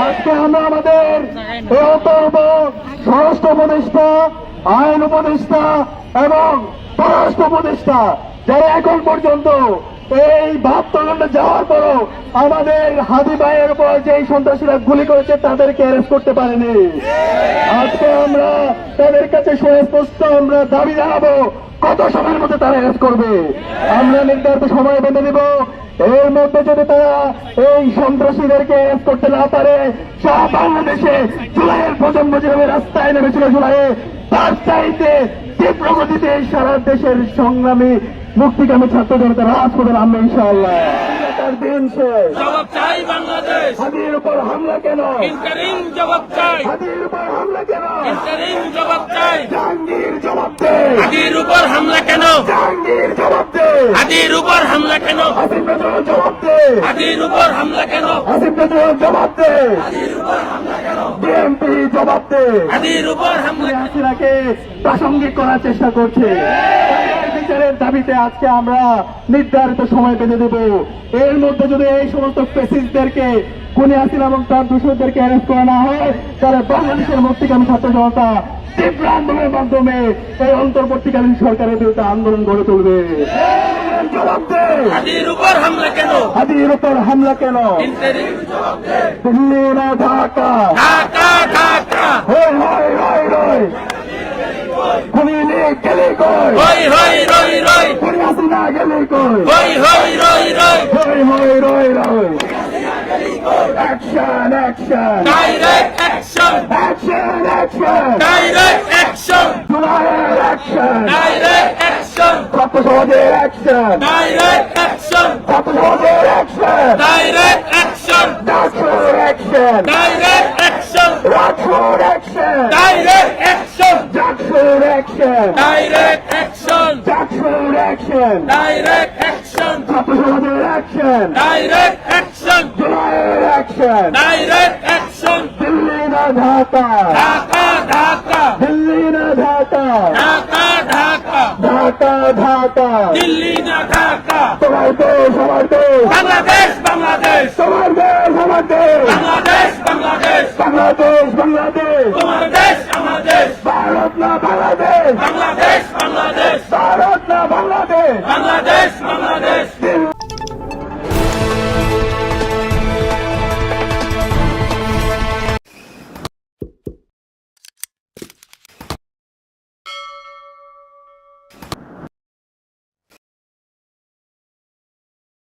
আজকে আমরা আমাদের স্বরাষ্ট্র উপদেষ্টা, আইন উপদেষ্টা এবং পররাষ্ট্র উপদেষ্টা যারা এখন পর্যন্ত এই 72 ঘন্টা যাওয়ার পরও আমাদের হাদি ভাইয়ের উপর যে সন্ত্রাসীরা গুলি করেছে তাদেরকে অ্যারেস্ট করতে পারেনি। আজকে আমরা তাদের কাছে সুস্পষ্ট আমরা দাবি জানাবো কত সময়ের মধ্যে তারা অ্যারেস্ট করবে। আমরা নির্ধারিত সময় বেঁধে দিব। এর মধ্যে যদি তারা এই সন্ত্রাসীদেরকে অ্যারেস্ট করতে না পারে, সারা বাংলাদেশে জুলাইয়ের প্রজন্ম যেভাবে রাস্তায় নেমেছিল জুলাইয়ে, তার চাইতে তীব্র গতিতে সারা দেশের সংগ্রামী মুক্তিকামী ছাত্র জনতা রাজপথে নামবে ইনশাআল্লাহ। তার দিন শেষ। জবাব চাই বাংলাদেশ। হাদির উপর হামলা কেন? ইন্টারিম জবাব চাই। হাদির উপর হামলা কেন? ইন্টারিম জবাব চাই। জাহাঙ্গীর জবাব দে। হাদির উপর হামলা কেন? জাহাঙ্গীর জবাব দে। হাদির উপর হামলা কেন? আসিফ নজরুল জবাব দে। হাদির উপর হামলা কেন? আসিফ নজরুল জবাব দে। বিএনপি জবাব দে। হাদির উপর হামলা হাসিনাকে প্রাসঙ্গিক করার চেষ্টা করছে। বিচারের দাবিতে আজকে আমরা নির্ধারিত সময় বেঁধে দেব। এর মধ্যে যদি এই সমস্ত ফ্যাসিস্টদেরকে খুনি হাসিনা এবং তার দূষণদেরকে অ্যারেস্ট করা না হয়, তাহলে বাংলাদেশের মুক্তিকামী ছাত্র জনতা তীব্র আন্দোলনের মাধ্যমে এই অন্তর্বর্তীকালীন সরকারের বিরুদ্ধে আন্দোলন গড়ে তুলবে। জবাব দে। হাদির উপর হামলা কেন? হাদির উপর হামলা কেন? ইন্টারিম জবাব দে। দিল্লি না ঢাকা? ঢাকা ঢাকা। হয় হয় হয় হয় খুনি গেলে কই? হই হই রই রই। খুনি হাসিনা গেলে কই? হই হই রই রই। হয় হয় রই রই। Action action direct action. Action action direct action. জুলাইয়ের অ্যাকশন। Direct action. ছাত্র সমাজের অ্যাকশন। Direct action. ছাত্র সমাজের অ্যাকশন। Direct action. ডাকসুর অ্যাকশন। Direct action. রাজসুর অ্যাকশন। Direct action. ডাকসুর অ্যাকশন। Direct action. ডাকসুর অ্যাকশন। Direct action. ছাত্র সমাজের অ্যাকশন। Direct action. জুলাইয়ের অ্যাকশন। Direct action. দিল্লি না ঢাকা? ঢাকা ঢাকা। দিল্লি না ঢাকা? ঢাকা ঢাকা। ঢাকা ঢাকা। দিল্লি না ঢাকা। তোমার দেশ আমার দেশ। বাংলাদেশ বাংলাদেশ। তোমার দেশ আমার দেশ। বাংলাদেশ বাংলাদেশ। বাংলাদেশ বাংলাদেশ। তোমার দেশ আমার দেশ। ভারত না বাংলাদেশ। বাংলাদেশ বাংলাদেশ। ভারত না বাংলাদেশ। বাংলাদেশ